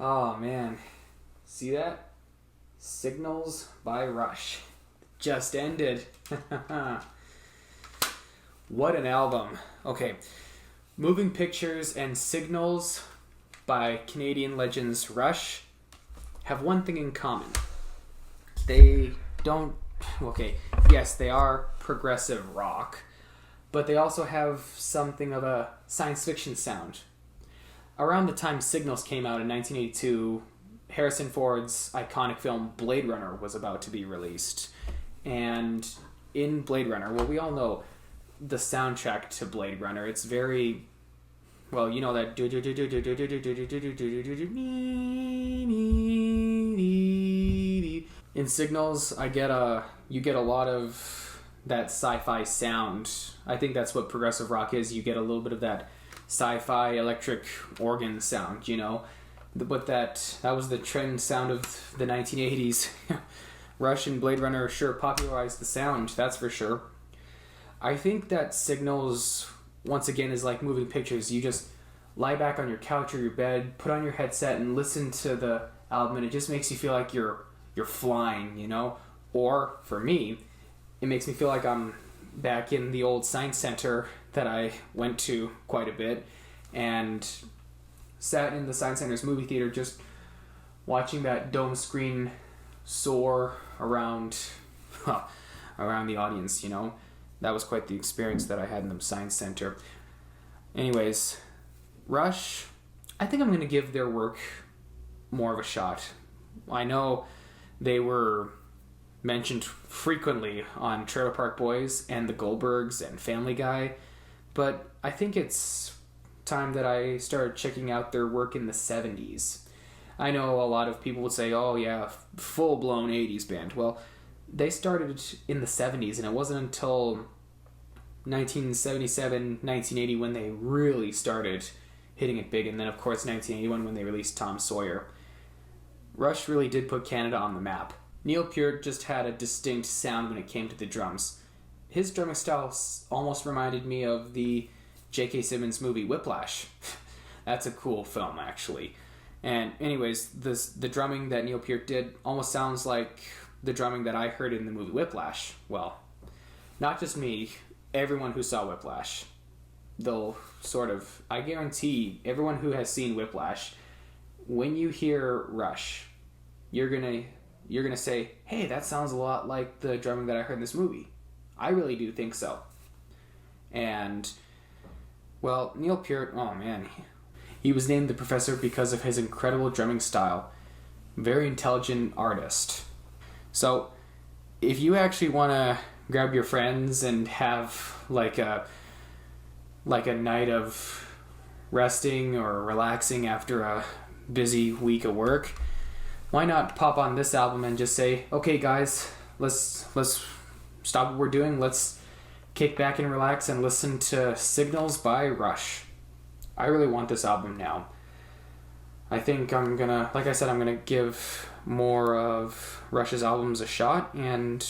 Oh man, see that? Signals by Rush. Just ended. What an album. Okay, Moving Pictures and Signals by Canadian legends Rush have one thing in common. They don't... Okay, yes, they are progressive rock, but they also have something of a science fiction sound. Around the time Signals came out in 1982, Harrison Ford's iconic film Blade Runner was about to be released. And in Blade Runner, well, we all know the soundtrack to Blade Runner. It's very... Well, you know that... In Signals, you get a lot of that sci-fi sound. I think that's what progressive rock is. You get a little bit of that sci-fi electric organ sound, you know? But that was the trend sound of the 1980s. Rush and Blade Runner sure popularized the sound, that's for sure. I think that Signals, once again, is like Moving Pictures. You just lie back on your couch or your bed, put on your headset, and listen to the album, and it just makes you feel like you're flying, you know? Or, for me, it makes me feel like I'm back in the old Science Center that I went to quite a bit, and sat in the Science Center's movie theater just watching that dome screen soar around the audience, you know? That was quite the experience that I had in the Science Center. Anyways, Rush, I think I'm going to give their work more of a shot. I know they were mentioned frequently on Trailer Park Boys and the Goldbergs and Family Guy, but I think it's time that I started checking out their work in the 70s. I know a lot of people would say, oh yeah, full-blown 80s band. Well, they started in the 70s, and it wasn't until 1977, 1980 when they really started hitting it big, and then of course 1981 when they released Tom Sawyer. Rush really did put Canada on the map. Neil Peart just had a distinct sound when it came to the drums. His drumming style almost reminded me of the J.K. Simmons movie Whiplash. That's a cool film, actually. And anyways, the drumming that Neil Peart did almost sounds like the drumming that I heard in the movie Whiplash. Well, not just me, everyone who saw Whiplash. They'll sort of... I guarantee everyone who has seen Whiplash, when you hear Rush, you're gonna say, hey, that sounds a lot like the drumming that I heard in this movie. I really do think so. And, well, Neil Peart, oh man, he was named the professor because of his incredible drumming style. Very intelligent artist. So, if you actually want to grab your friends and have like a night of resting or relaxing after a busy week of work, why not pop on this album and just say, okay guys, let's stop what we're doing, let's kick back and relax and listen to Signals by Rush. I really want this album now. I think I'm gonna give more of Rush's albums a shot, and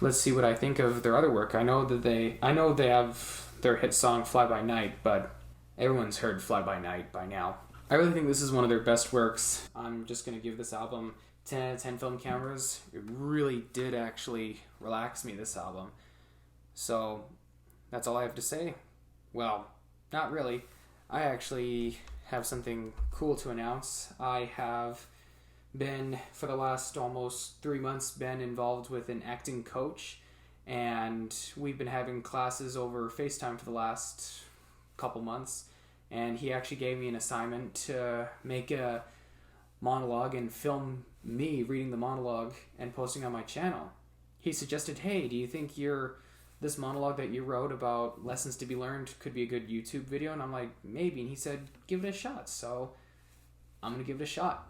let's see what I think of their other work. I know they have their hit song Fly By Night, but everyone's heard Fly By Night by now. I really think this is one of their best works. I'm just going to give this album 10 out of 10 film cameras. It really did actually relax me, this album. So, that's all I have to say. Well, not really. I actually have something cool to announce. I have been, for the last almost 3 months, been involved with an acting coach, and we've been having classes over FaceTime for the last couple months. And he actually gave me an assignment to make a monologue and film me reading the monologue and posting on my channel. He suggested, hey, do you think this monologue that you wrote about lessons to be learned could be a good YouTube video? And I'm like, maybe. And he said, give it a shot. So I'm going to give it a shot.